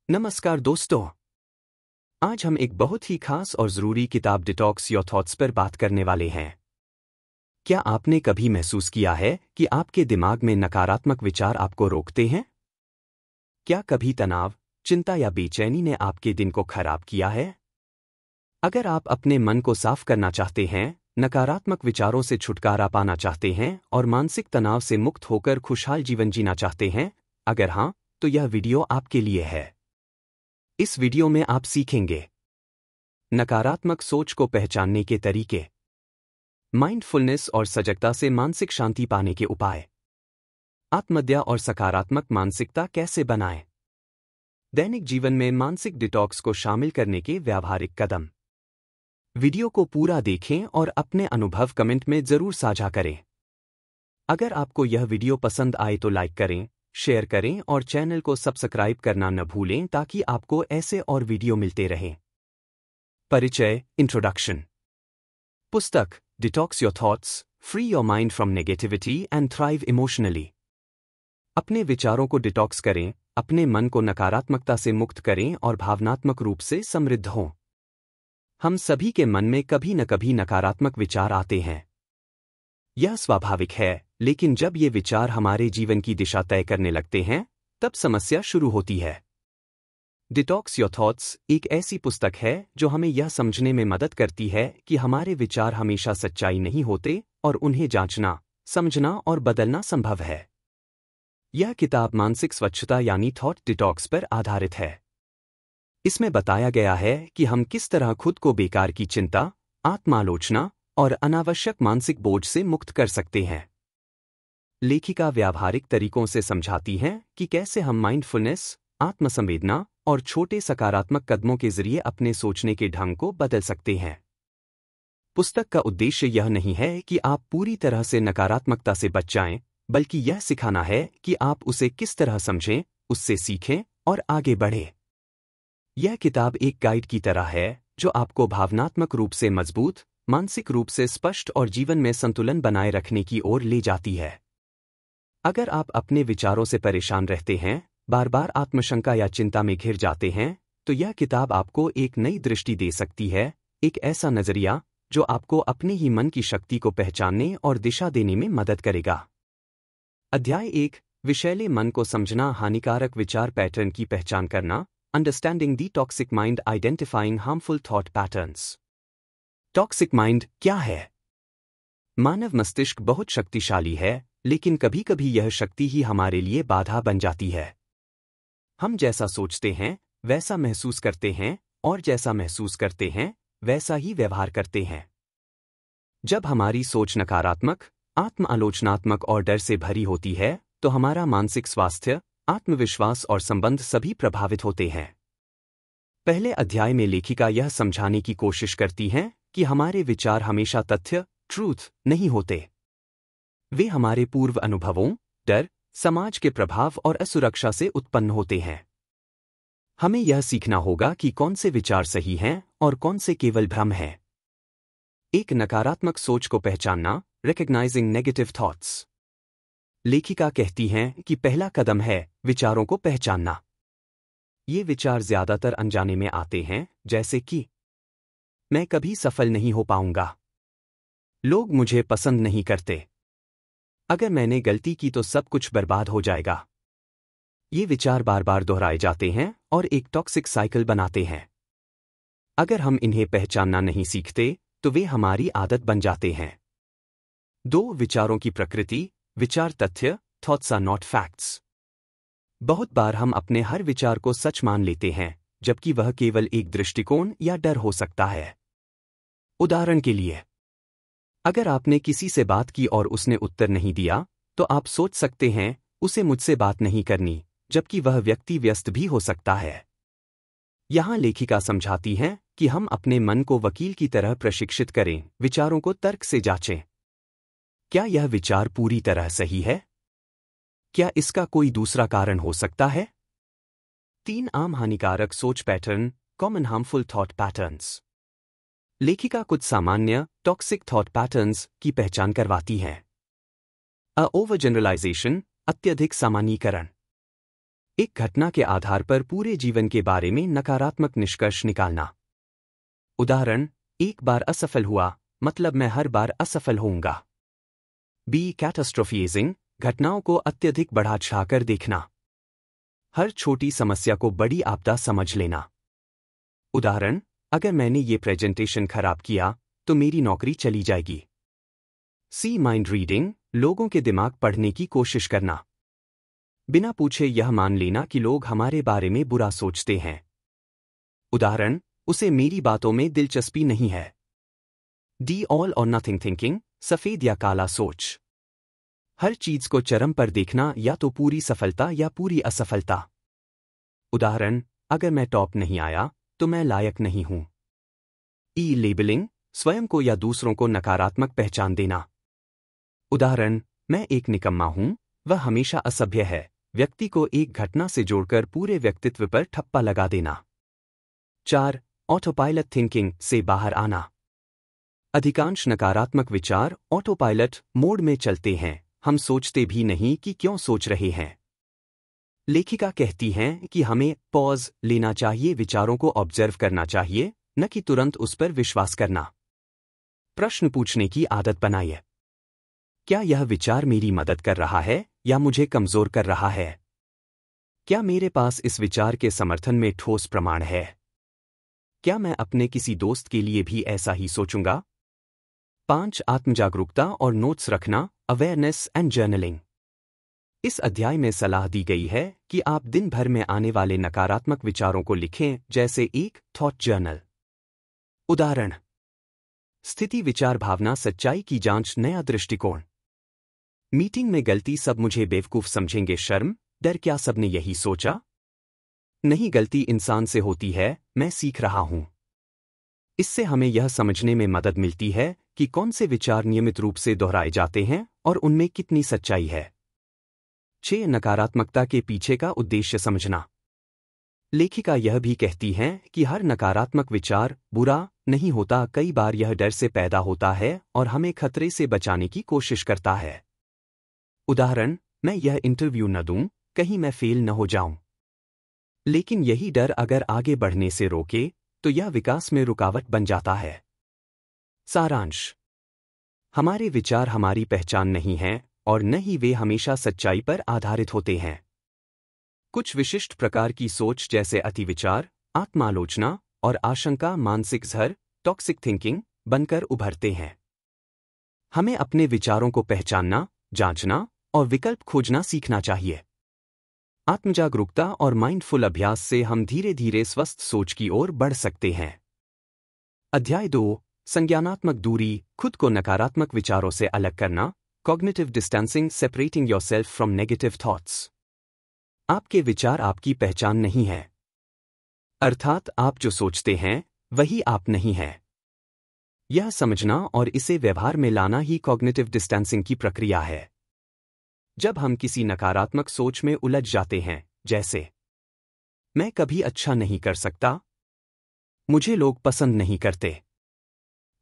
नमस्कार दोस्तों। आज हम एक बहुत ही खास और ज़रूरी किताब डिटॉक्स योर थॉट्स पर बात करने वाले हैं। क्या आपने कभी महसूस किया है कि आपके दिमाग में नकारात्मक विचार आपको रोकते हैं? क्या कभी तनाव, चिंता या बेचैनी ने आपके दिन को खराब किया है? अगर आप अपने मन को साफ करना चाहते हैं, नकारात्मक विचारों से छुटकारा पाना चाहते हैं और मानसिक तनाव से मुक्त होकर खुशहाल जीवन जीना चाहते हैं, अगर हाँ, तो यह वीडियो आपके लिए है। इस वीडियो में आप सीखेंगे नकारात्मक सोच को पहचानने के तरीके, माइंडफुलनेस और सजगता से मानसिक शांति पाने के उपाय, आत्मदया और सकारात्मक मानसिकता कैसे बनाएं, दैनिक जीवन में मानसिक डिटॉक्स को शामिल करने के व्यावहारिक कदम। वीडियो को पूरा देखें और अपने अनुभव कमेंट में जरूर साझा करें। अगर आपको यह वीडियो पसंद आए तो लाइक करें, शेयर करें और चैनल को सब्सक्राइब करना न भूलें ताकि आपको ऐसे और वीडियो मिलते रहें। परिचय, इंट्रोडक्शन। पुस्तक detox your thoughts, free your mind from negativity and thrive emotionally. अपने विचारों को डिटॉक्स करें, अपने मन को नकारात्मकता से मुक्त करें और भावनात्मक रूप से समृद्ध हों। हम सभी के मन में कभी न कभी नकारात्मक विचार आते हैं। यह स्वाभाविक है, लेकिन जब ये विचार हमारे जीवन की दिशा तय करने लगते हैं, तब समस्या शुरू होती है। डिटॉक्स योर थॉट्स एक ऐसी पुस्तक है जो हमें यह समझने में मदद करती है कि हमारे विचार हमेशा सच्चाई नहीं होते और उन्हें जांचना, समझना और बदलना संभव है। यह किताब मानसिक स्वच्छता यानी थॉट डिटॉक्स पर आधारित है। इसमें बताया गया है कि हम किस तरह खुद को बेकार की चिंता, आत्मालोचना और अनावश्यक मानसिक बोझ से मुक्त कर सकते हैं। लेखिका व्यावहारिक तरीकों से समझाती हैं कि कैसे हम माइंडफुलनेस, आत्मसंवेदना और छोटे सकारात्मक कदमों के जरिए अपने सोचने के ढंग को बदल सकते हैं। पुस्तक का उद्देश्य यह नहीं है कि आप पूरी तरह से नकारात्मकता से बच जाएं, बल्कि यह सिखाना है कि आप उसे किस तरह समझें, उससे सीखें और आगे बढ़ें। यह किताब एक गाइड की तरह है जो आपको भावनात्मक रूप से मजबूत, मानसिक रूप से स्पष्ट और जीवन में संतुलन बनाए रखने की ओर ले जाती है। अगर आप अपने विचारों से परेशान रहते हैं, बार बार आत्मशंका या चिंता में घिर जाते हैं, तो यह किताब आपको एक नई दृष्टि दे सकती है, एक ऐसा नजरिया जो आपको अपने ही मन की शक्ति को पहचानने और दिशा देने में मदद करेगा। अध्याय 1, विषैले मन को समझना, हानिकारक विचार पैटर्न की पहचान करना, understanding the toxic mind, identifying harmful thought patterns. Toxic mind क्या है? मानव मस्तिष्क बहुत शक्तिशाली है, लेकिन कभी कभी यह शक्ति ही हमारे लिए बाधा बन जाती है। हम जैसा सोचते हैं, वैसा महसूस करते हैं और जैसा महसूस करते हैं, वैसा ही व्यवहार करते हैं। जब हमारी सोच नकारात्मक, आत्म-आलोचनात्मक और डर से भरी होती है, तो हमारा मानसिक स्वास्थ्य, आत्मविश्वास और संबंध सभी प्रभावित होते हैं। पहले अध्याय में लेखिका यह समझाने की कोशिश करती हैं कि हमारे विचार हमेशा तथ्य, ट्रूथ नहीं होते। वे हमारे पूर्व अनुभवों, डर, समाज के प्रभाव और असुरक्षा से उत्पन्न होते हैं। हमें यह सीखना होगा कि कौन से विचार सही हैं और कौन से केवल भ्रम हैं। एक नकारात्मक सोच को पहचानना, रिकॉग्नाइजिंग नेगेटिव थॉट्स। लेखिका कहती हैं कि पहला कदम है विचारों को पहचानना। ये विचार ज्यादातर अनजाने में आते हैं, जैसे कि मैं कभी सफल नहीं हो पाऊंगा, लोग मुझे पसंद नहीं करते, अगर मैंने गलती की तो सब कुछ बर्बाद हो जाएगा। ये विचार बार बार दोहराए जाते हैं और एक टॉक्सिक साइकिल बनाते हैं। अगर हम इन्हें पहचानना नहीं सीखते, तो वे हमारी आदत बन जाते हैं। 2 विचारों की प्रकृति, विचार तथ्य, थॉट्स आर नॉट फैक्ट्स। बहुत बार हम अपने हर विचार को सच मान लेते हैं, जबकि वह केवल एक दृष्टिकोण या डर हो सकता है। उदाहरण के लिए, अगर आपने किसी से बात की और उसने उत्तर नहीं दिया, तो आप सोच सकते हैं उसे मुझसे बात नहीं करनी, जबकि वह व्यक्ति व्यस्त भी हो सकता है। यहाँ लेखिका समझाती हैं कि हम अपने मन को वकील की तरह प्रशिक्षित करें, विचारों को तर्क से जांचें। क्या यह विचार पूरी तरह सही है? क्या इसका कोई दूसरा कारण हो सकता है? 3 आम हानिकारक सोच pattern, common harmful thought patterns. लेखिका कुछ सामान्य टॉक्सिक थॉट पैटर्न्स की पहचान करवाती है। ओवर जनरलाइजेशन, अत्यधिक सामान्यीकरण। एक घटना के आधार पर पूरे जीवन के बारे में नकारात्मक निष्कर्ष निकालना। उदाहरण, एक बार असफल हुआ, मतलब मैं हर बार असफल होऊंगा। बी. कैटास्ट्रोफिएजिंग, घटनाओं को अत्यधिक बढ़ा चढ़ाकर देखना। हर छोटी समस्या को बड़ी आपदा समझ लेना। उदाहरण, अगर मैंने ये प्रेजेंटेशन खराब किया तो मेरी नौकरी चली जाएगी। सी. माइंड रीडिंग, लोगों के दिमाग पढ़ने की कोशिश करना। बिना पूछे यह मान लेना कि लोग हमारे बारे में बुरा सोचते हैं। उदाहरण, उसे मेरी बातों में दिलचस्पी नहीं है। डी. ऑल और नथिंग थिंकिंग, सफेद या काला सोच। हर चीज को चरम पर देखना, या तो पूरी सफलता या पूरी असफलता। उदाहरण, अगर मैं टॉप नहीं आया तो मैं लायक नहीं हूं। ई. लेबलिंग, स्वयं को या दूसरों को नकारात्मक पहचान देना। उदाहरण, मैं एक निकम्मा हूं, वह हमेशा असभ्य है। व्यक्ति को एक घटना से जोड़कर पूरे व्यक्तित्व पर ठप्पा लगा देना। 4. ऑटोपायलट थिंकिंग से बाहर आना। अधिकांश नकारात्मक विचार ऑटोपायलट मोड में चलते हैं, हम सोचते भी नहीं कि क्यों सोच रहे हैं। लेखिका कहती हैं कि हमें पॉज लेना चाहिए, विचारों को ऑब्जर्व करना चाहिए, न कि तुरंत उस पर विश्वास करना। प्रश्न पूछने की आदत बनाइए। क्या यह विचार मेरी मदद कर रहा है या मुझे कमजोर कर रहा है? क्या मेरे पास इस विचार के समर्थन में ठोस प्रमाण है? क्या मैं अपने किसी दोस्त के लिए भी ऐसा ही सोचूंगा? 5. आत्मजागरूकता और नोट्स रखना, अवेयरनेस एंड जर्नलिंग। इस अध्याय में सलाह दी गई है कि आप दिन भर में आने वाले नकारात्मक विचारों को लिखें, जैसे एक थॉट जर्नल। उदाहरण, स्थिति विचार भावना सच्चाई की जांच नया दृष्टिकोण। मीटिंग में गलती सब मुझे बेवकूफ समझेंगे, शर्म डर क्या सबने यही सोचा? नहीं, गलती इंसान से होती है, मैं सीख रहा हूं। इससे हमें यह समझने में मदद मिलती है कि कौन से विचार नियमित रूप से दोहराए जाते हैं और उनमें कितनी सच्चाई है। 6. नकारात्मकता के पीछे का उद्देश्य समझना। लेखिका यह भी कहती हैं कि हर नकारात्मक विचार बुरा नहीं होता, कई बार यह डर से पैदा होता है और हमें खतरे से बचाने की कोशिश करता है। उदाहरण, मैं यह इंटरव्यू न दूं, कहीं मैं फेल न हो जाऊं। लेकिन यही डर अगर आगे बढ़ने से रोके तो यह विकास में रुकावट बन जाता है। सारांश, हमारे विचार हमारी पहचान नहीं हैं और न ही वे हमेशा सच्चाई पर आधारित होते हैं। कुछ विशिष्ट प्रकार की सोच जैसे अतिविचार, आत्मालोचना और आशंका मानसिक जहर, टॉक्सिक थिंकिंग बनकर उभरते हैं। हमें अपने विचारों को पहचानना, जांचना और विकल्प खोजना सीखना चाहिए। आत्मजागरूकता और माइंडफुल अभ्यास से हम धीरे धीरे स्वस्थ सोच की ओर बढ़ सकते हैं। अध्याय 2, संज्ञानात्मक दूरी, खुद को नकारात्मक विचारों से अलग करना, cognitive distancing, separating yourself from negative thoughts. आपके विचार आपकी पहचान नहीं है। अर्थात आप जो सोचते हैं वही आप नहीं हैं। यह समझना और इसे व्यवहार में लाना ही कॉग्निटिव डिस्टेंसिंग की प्रक्रिया है। जब हम किसी नकारात्मक सोच में उलझ जाते हैं, जैसे मैं कभी अच्छा नहीं कर सकता, मुझे लोग पसंद नहीं करते,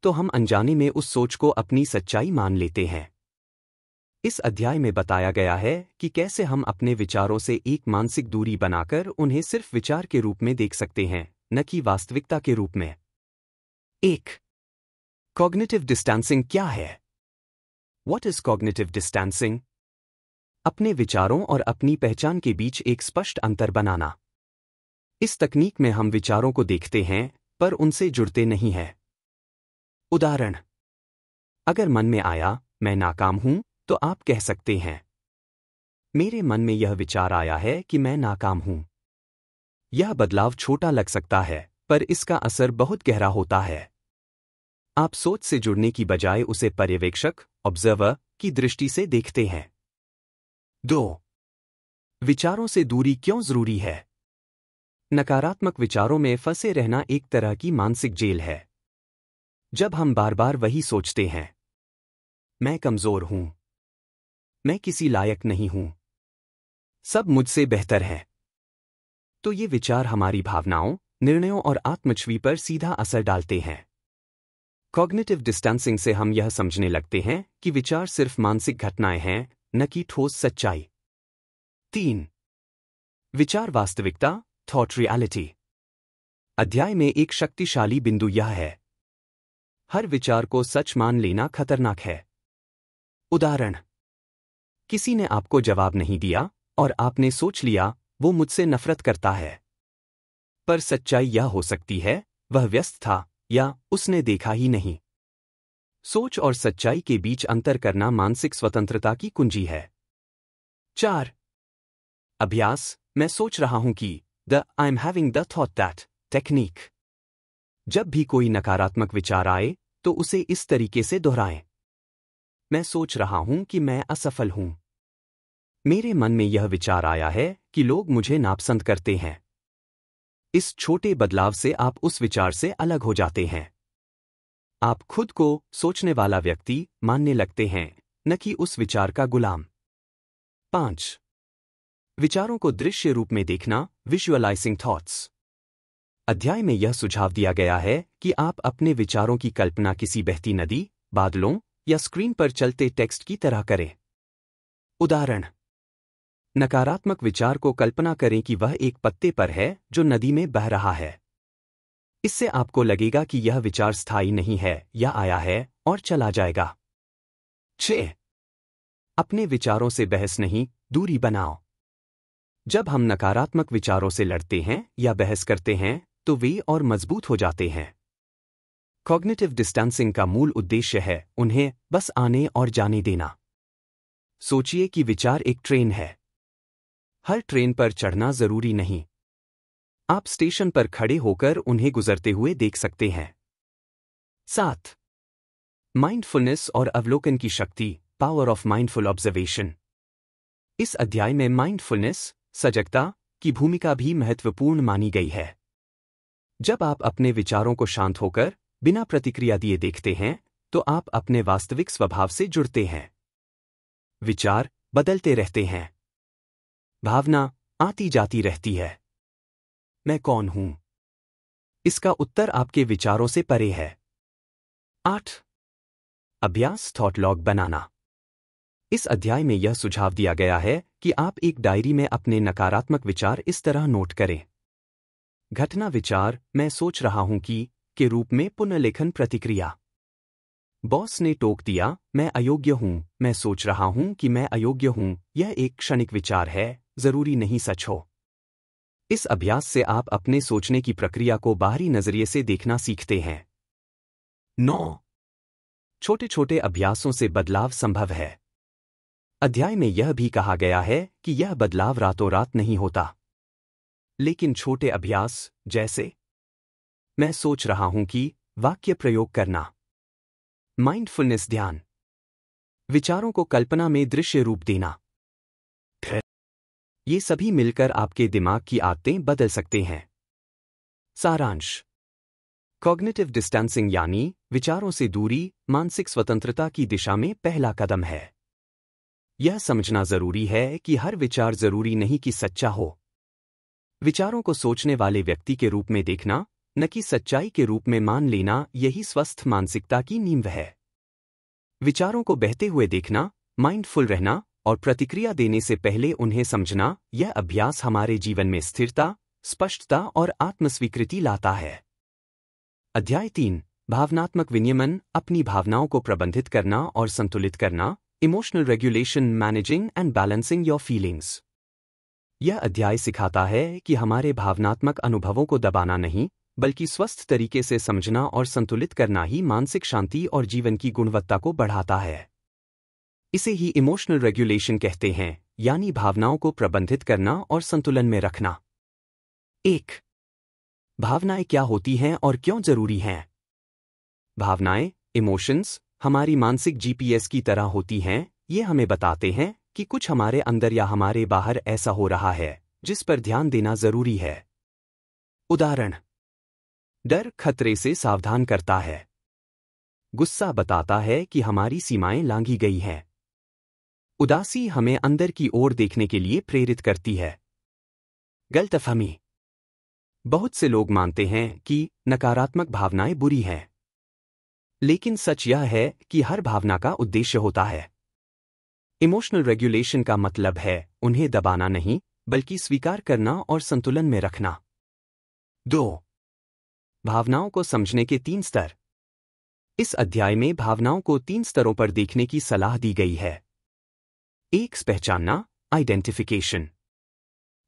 तो हम अनजाने में उस सोच को अपनी सच्चाई मान लेते हैं। इस अध्याय में बताया गया है कि कैसे हम अपने विचारों से एक मानसिक दूरी बनाकर उन्हें सिर्फ विचार के रूप में देख सकते हैं, न कि वास्तविकता के रूप में। 1. कॉग्निटिव डिस्टेंसिंग क्या है? What is cognitive distancing? अपने विचारों और अपनी पहचान के बीच एक स्पष्ट अंतर बनाना। इस तकनीक में हम विचारों को देखते हैं पर उनसे जुड़ते नहीं हैं। उदाहरण, अगर मन में आया मैं नाकाम हूं, तो आप कह सकते हैं, मेरे मन में यह विचार आया है कि मैं नाकाम हूं। यह बदलाव छोटा लग सकता है, पर इसका असर बहुत गहरा होता है। आप सोच से जुड़ने की बजाय उसे पर्यवेक्षक, ऑब्जर्वर की दृष्टि से देखते हैं। 2. विचारों से दूरी क्यों जरूरी है? नकारात्मक विचारों में फंसे रहना एक तरह की मानसिक जेल है। जब हम बार बार वही सोचते हैं, मैं कमजोर हूं, मैं किसी लायक नहीं हूं, सब मुझसे बेहतर है, तो ये विचार हमारी भावनाओं, निर्णयों और आत्मछवि पर सीधा असर डालते हैं। कॉग्निटिव डिस्टेंसिंग से हम यह समझने लगते हैं कि विचार सिर्फ मानसिक घटनाएं हैं, न कि ठोस सच्चाई। 3. विचार वास्तविकता, थॉट रियलिटी। अध्याय में एक शक्तिशाली बिंदु यह है, हर विचार को सच मान लेना खतरनाक है। उदाहरण, किसी ने आपको जवाब नहीं दिया और आपने सोच लिया वो मुझसे नफरत करता है। पर सच्चाई यह हो सकती है वह व्यस्त था या उसने देखा ही नहीं। सोच और सच्चाई के बीच अंतर करना मानसिक स्वतंत्रता की कुंजी है। 4. अभ्यास, मैं सोच रहा हूं कि the I am having the thought that technique. जब भी कोई नकारात्मक विचार आए तो उसे इस तरीके से दोहराएं। मैं सोच रहा हूं कि मैं असफल हूं। मेरे मन में यह विचार आया है कि लोग मुझे नापसंद करते हैं। इस छोटे बदलाव से आप उस विचार से अलग हो जाते हैं। आप खुद को सोचने वाला व्यक्ति मानने लगते हैं, न कि उस विचार का गुलाम। 5. विचारों को दृश्य रूप में देखना, विजुअलाइजिंग थॉट्स। अध्याय में यह सुझाव दिया गया है कि आप अपने विचारों की कल्पना किसी बहती नदी, बादलों या स्क्रीन पर चलते टेक्स्ट की तरह करें। उदाहरण, नकारात्मक विचार को कल्पना करें कि वह एक पत्ते पर है जो नदी में बह रहा है। इससे आपको लगेगा कि यह विचार स्थायी नहीं है या आया है और चला जाएगा। 6. अपने विचारों से बहस नहीं, दूरी बनाओ। जब हम नकारात्मक विचारों से लड़ते हैं या बहस करते हैं तो वे और मजबूत हो जाते हैं। कॉग्निटिव डिस्टेंसिंग का मूल उद्देश्य है उन्हें बस आने और जाने देना। सोचिए कि विचार एक ट्रेन है। हर ट्रेन पर चढ़ना जरूरी नहीं। आप स्टेशन पर खड़े होकर उन्हें गुजरते हुए देख सकते हैं। 7. माइंडफुलनेस और अवलोकन की शक्ति, पावर ऑफ माइंडफुल ऑब्जर्वेशन। इस अध्याय में माइंडफुलनेस, सजगता की भूमिका भी महत्वपूर्ण मानी गई है। जब आप अपने विचारों को शांत होकर बिना प्रतिक्रिया दिए देखते हैं तो आप अपने वास्तविक स्वभाव से जुड़ते हैं। विचार बदलते रहते हैं। भावना आती जाती रहती है। मैं कौन हूं? इसका उत्तर आपके विचारों से परे है। 8. अभ्यास, थॉट लॉग बनाना। इस अध्याय में यह सुझाव दिया गया है कि आप एक डायरी में अपने नकारात्मक विचार इस तरह नोट करें। घटना, विचार, मैं सोच रहा हूं कि के रूप में पुनर्लेखन, प्रतिक्रिया। बॉस ने टोक दिया, मैं अयोग्य हूं, मैं सोच रहा हूं कि मैं अयोग्य हूं। यह एक क्षणिक विचार है, जरूरी नहीं सच हो। इस अभ्यास से आप अपने सोचने की प्रक्रिया को बाहरी नजरिए से देखना सीखते हैं। 9. छोटे छोटे अभ्यासों से बदलाव संभव है। अध्याय में यह भी कहा गया है कि यह बदलाव रातों रात नहीं होता। लेकिन छोटे अभ्यास जैसे मैं सोच रहा हूं कि वाक्य प्रयोग करना, माइंडफुलनेस, ध्यान, विचारों को कल्पना में दृश्य रूप देना, ये सभी मिलकर आपके दिमाग की आदतें बदल सकते हैं। सारांश, कॉग्निटिव डिस्टेंसिंग यानी विचारों से दूरी मानसिक स्वतंत्रता की दिशा में पहला कदम है। यह समझना जरूरी है कि हर विचार जरूरी नहीं कि सच्चा हो। विचारों को सोचने वाले व्यक्ति के रूप में देखना, न कि सच्चाई के रूप में मान लेना, यही स्वस्थ मानसिकता की नींव है। विचारों को बहते हुए देखना, माइंडफुल रहना और प्रतिक्रिया देने से पहले उन्हें समझना, यह अभ्यास हमारे जीवन में स्थिरता, स्पष्टता और आत्मस्वीकृति लाता है। अध्याय 3, भावनात्मक विनियमन, अपनी भावनाओं को प्रबंधित करना और संतुलित करना, emotional regulation, managing and balancing your feelings. यह अध्याय सिखाता है कि हमारे भावनात्मक अनुभवों को दबाना नहीं, बल्कि स्वस्थ तरीके से समझना और संतुलित करना ही मानसिक शांति और जीवन की गुणवत्ता को बढ़ाता है। इसे ही इमोशनल रेगुलेशन कहते हैं, यानी भावनाओं को प्रबंधित करना और संतुलन में रखना। 1. भावनाएं क्या होती हैं और क्यों जरूरी हैं? भावनाएं, इमोशंस, हमारी मानसिक जीपीएस की तरह होती हैं। ये हमें बताते हैं कि कुछ हमारे अंदर या हमारे बाहर ऐसा हो रहा है जिस पर ध्यान देना जरूरी है। उदाहरण, डर खतरे से सावधान करता है। गुस्सा बताता है कि हमारी सीमाएं लांघी गई हैं। उदासी हमें अंदर की ओर देखने के लिए प्रेरित करती है। गलतफहमी, बहुत से लोग मानते हैं कि नकारात्मक भावनाएं बुरी हैं। लेकिन सच यह है कि हर भावना का उद्देश्य होता है। इमोशनल रेगुलेशन का मतलब है उन्हें दबाना नहीं, बल्कि स्वीकार करना और संतुलन में रखना। 2. भावनाओं को समझने के 3 स्तर। इस अध्याय में भावनाओं को 3 स्तरों पर देखने की सलाह दी गई है। 1. पहचानना, आइडेंटिफिकेशन।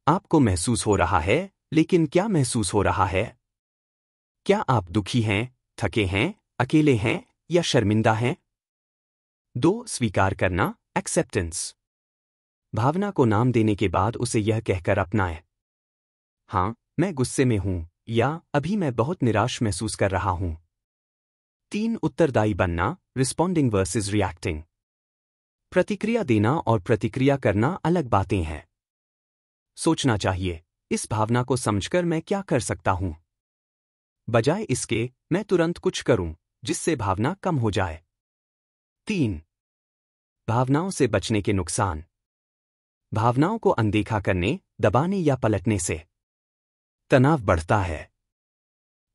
आपको महसूस हो रहा है, लेकिन क्या महसूस हो रहा है? क्या आप दुखी हैं, थके हैं, अकेले हैं या शर्मिंदा हैं? 2. स्वीकार करना, एक्सेप्टेंस। भावना को नाम देने के बाद उसे यह कहकर अपनाएं, हाँ, मैं गुस्से में हूं, या अभी मैं बहुत निराश महसूस कर रहा हूं। 3. उत्तरदायी बनना, रिस्पॉन्डिंग वर्सेस रिएक्टिंग। प्रतिक्रिया देना और प्रतिक्रिया करना अलग बातें हैं। सोचना चाहिए, इस भावना को समझकर मैं क्या कर सकता हूं, बजाय इसके मैं तुरंत कुछ करूं जिससे भावना कम हो जाए। 3. भावनाओं से बचने के नुकसान। भावनाओं को अनदेखा करने, दबाने या पलटने से तनाव बढ़ता है,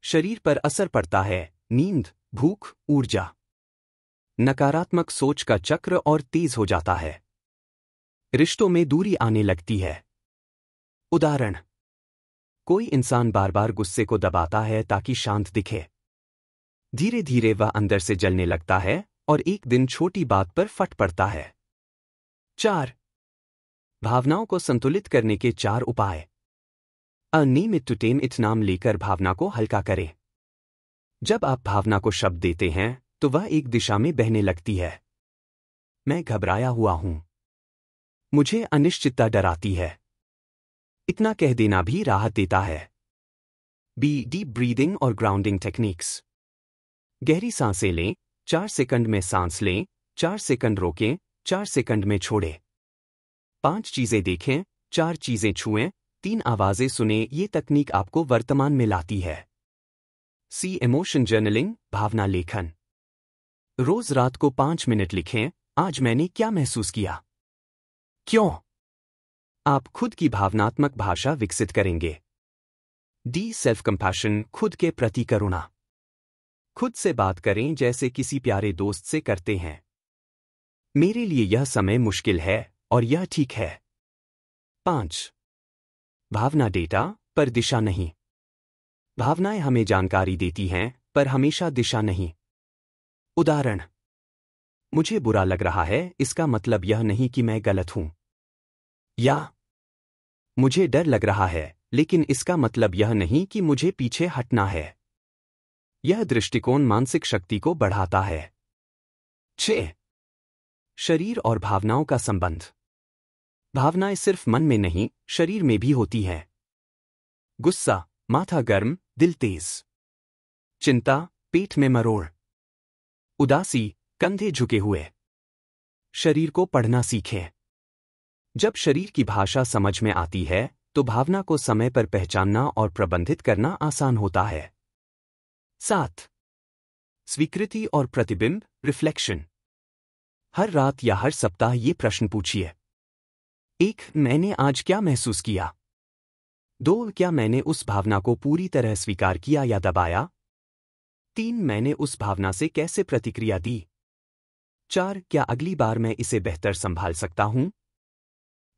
शरीर पर असर पड़ता है, नींद, भूख, ऊर्जा, नकारात्मक सोच का चक्र और तेज हो जाता है। रिश्तों में दूरी आने लगती है। उदाहरण: कोई इंसान बार बार गुस्से को दबाता है ताकि शांत दिखे। धीरे धीरे वह अंदर से जलने लगता है और एक दिन छोटी बात पर फट पड़ता है। 4. भावनाओं को संतुलित करने के 4 उपाय। Uh name it to tame it. नाम लेकर भावना को हल्का करें। जब आप भावना को शब्द देते हैं तो वह एक दिशा में बहने लगती है। मैं घबराया हुआ हूं, मुझे अनिश्चितता डराती है। इतना कह देना भी राहत देता है। बी डीप ब्रीदिंग और ग्राउंडिंग टेक्निक्स। गहरी सांसें लें, 4 सेकंड में सांस लें, 4 सेकंड रोकें, 4 सेकंड में छोड़ें। 5 चीजें देखें, 4 चीजें छुएं, 3 आवाजें सुनें। ये तकनीक आपको वर्तमान में लाती है। सी इमोशन जर्नलिंग, भावना लेखन। रोज रात को 5 मिनट लिखें, आज मैंने क्या महसूस किया, क्यों। आप खुद की भावनात्मक भाषा विकसित करेंगे। डी सेल्फ कंपैशन, खुद के प्रति करुणा। खुद से बात करें जैसे किसी प्यारे दोस्त से करते हैं। मेरे लिए यह समय मुश्किल है और यह ठीक है। 5. भावना डेटा पर दिशा नहीं। भावनाएं हमें जानकारी देती हैं पर हमेशा दिशा नहीं। उदाहरण: मुझे बुरा लग रहा है, इसका मतलब यह नहीं कि मैं गलत हूं। या मुझे डर लग रहा है, लेकिन इसका मतलब यह नहीं कि मुझे पीछे हटना है। यह दृष्टिकोण मानसिक शक्ति को बढ़ाता है। 6. शरीर और भावनाओं का संबंध। भावनाएं सिर्फ मन में नहीं, शरीर में भी होती हैं। गुस्सा, माथा गर्म, दिल तेज। चिंता, पेट में मरोड़। उदासी, कंधे झुके हुए। शरीर को पढ़ना सीखें। जब शरीर की भाषा समझ में आती है तो भावना को समय पर पहचानना और प्रबंधित करना आसान होता है। 7. स्वीकृति और प्रतिबिंब, रिफ्लेक्शन। हर रात या हर सप्ताह ये प्रश्न पूछिए। 1. मैंने आज क्या महसूस किया? 2. क्या मैंने उस भावना को पूरी तरह स्वीकार किया या दबाया? 3. मैंने उस भावना से कैसे प्रतिक्रिया दी? 4. क्या अगली बार मैं इसे बेहतर संभाल सकता हूं?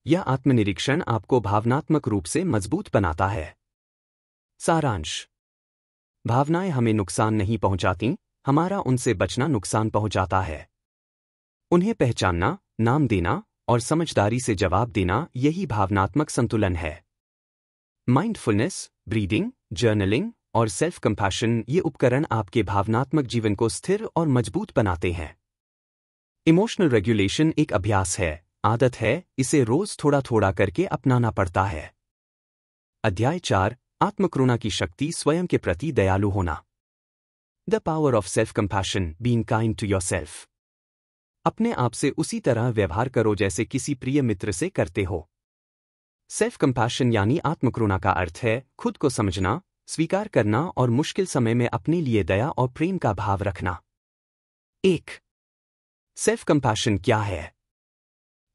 यह आत्मनिरीक्षण आपको भावनात्मक रूप से मजबूत बनाता है। सारांश: भावनाएं हमें नुकसान नहीं पहुंचाती, हमारा उनसे बचना नुकसान पहुंचाता है। उन्हें पहचानना, नाम देना और समझदारी से जवाब देना, यही भावनात्मक संतुलन है। माइंडफुलनेस, ब्रीदिंग, जर्नलिंग और सेल्फ कंपैशन ये उपकरण आपके भावनात्मक जीवन को स्थिर और मजबूत बनाते हैं। इमोशनल रेगुलेशन एक अभ्यास है, आदत है, इसे रोज थोड़ा थोड़ा करके अपनाना पड़ता है। अध्याय 4, आत्मकरुणा की शक्ति, स्वयं के प्रति दयालु होना। The power of self compassion, being kind to yourself. अपने आप से उसी तरह व्यवहार करो जैसे किसी प्रिय मित्र से करते हो। सेल्फ कंपैशन यानी आत्मकरुणा का अर्थ है खुद को समझना, स्वीकार करना और मुश्किल समय में अपने लिए दया और प्रेम का भाव रखना। 1. सेल्फ कंपैशन क्या है?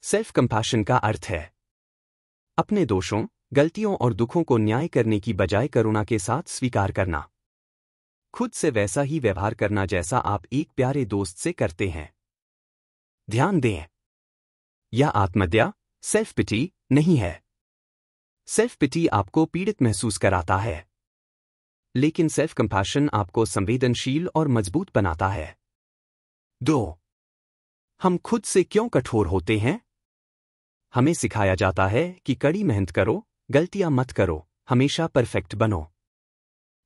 सेल्फ कंपैशन का अर्थ है अपने दोषों, गलतियों और दुखों को न्याय करने की बजाय करुणा के साथ स्वीकार करना। खुद से वैसा ही व्यवहार करना जैसा आप एक प्यारे दोस्त से करते हैं। ध्यान दें, यह आत्मदया, सेल्फ पिटी नहीं है। सेल्फ पिटी आपको पीड़ित महसूस कराता है, लेकिन सेल्फ कंपैशन आपको संवेदनशील और मजबूत बनाता है। 2. हम खुद से क्यों कठोर होते हैं? हमें सिखाया जाता है कि कड़ी मेहनत करो, गलतियां मत करो, हमेशा परफेक्ट बनो।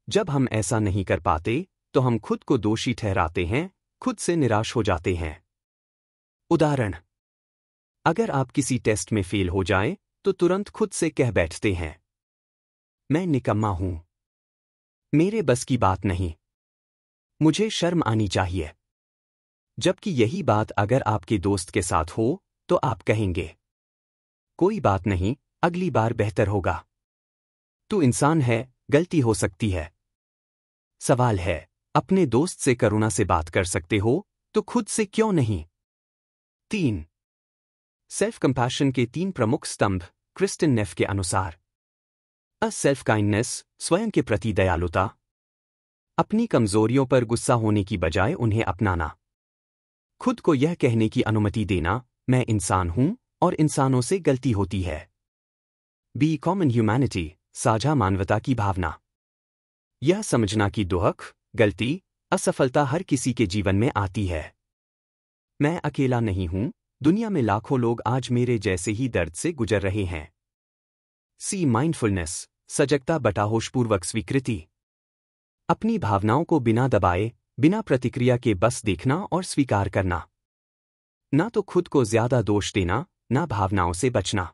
जब हम ऐसा नहीं कर पाते तो हम खुद को दोषी ठहराते हैं, खुद से निराश हो जाते हैं। उदाहरण: अगर आप किसी टेस्ट में फेल हो जाएं, तो तुरंत खुद से कह बैठते हैं, मैं निकम्मा हूं, मेरे बस की बात नहीं, मुझे शर्म आनी चाहिए। जबकि यही बात अगर आपके दोस्त के साथ हो तो आप कहेंगे, कोई बात नहीं, अगली बार बेहतर होगा। तू इंसान है, गलती हो सकती है। सवाल है, अपने दोस्त से करुणा से बात कर सकते हो तो खुद से क्यों नहीं? 3. सेल्फ कंपैशन के 3 प्रमुख स्तंभ क्रिस्टिन नेफ के अनुसार: सेल्फ काइंडनेस, स्वयं के प्रति दयालुता, अपनी कमजोरियों पर गुस्सा होने की बजाय उन्हें अपनाना, खुद को यह कहने की अनुमति देना, मैं इंसान हूं और इंसानों से गलती होती है। बी कॉमन ह्यूमैनिटी, साझा मानवता की भावना, यह समझना कि दुख, गलती, असफलता हर किसी के जीवन में आती है। मैं अकेला नहीं हूं, दुनिया में लाखों लोग आज मेरे जैसे ही दर्द से गुजर रहे हैं। सी माइंडफुलनेस, सजगता बटा होशपूर्वक स्वीकृति, अपनी भावनाओं को बिना दबाए, बिना प्रतिक्रिया के बस देखना और स्वीकार करना, ना तो खुद को ज्यादा दोष देना, ना भावनाओं से बचना।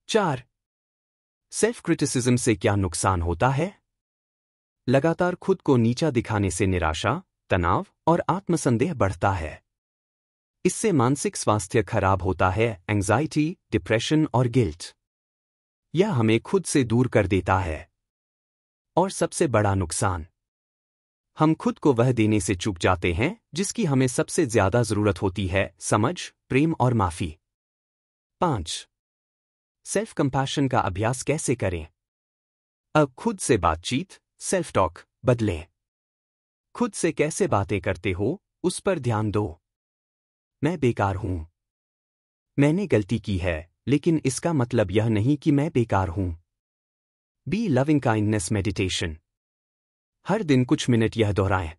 4. सेल्फ क्रिटिसिज्म से क्या नुकसान होता है? लगातार खुद को नीचा दिखाने से निराशा, तनाव और आत्मसंदेह बढ़ता है। इससे मानसिक स्वास्थ्य खराब होता है, एंजाइटी, डिप्रेशन और गिल्ट। यह हमें खुद से दूर कर देता है। और सबसे बड़ा नुकसान, हम खुद को वह देने से चूक जाते हैं जिसकी हमें सबसे ज्यादा जरूरत होती है, समझ, प्रेम और माफी। 5. सेल्फ कंपैशन का अभ्यास कैसे करें? अब खुद से बातचीत, सेल्फ टॉक बदलें। खुद से कैसे बातें करते हो, उस पर ध्यान दो। मैं बेकार हूं, मैंने गलती की है, लेकिन इसका मतलब यह नहीं कि मैं बेकार हूं। बी लविंग काइंडनेस मेडिटेशन, हर दिन कुछ मिनट यह दोहराएं,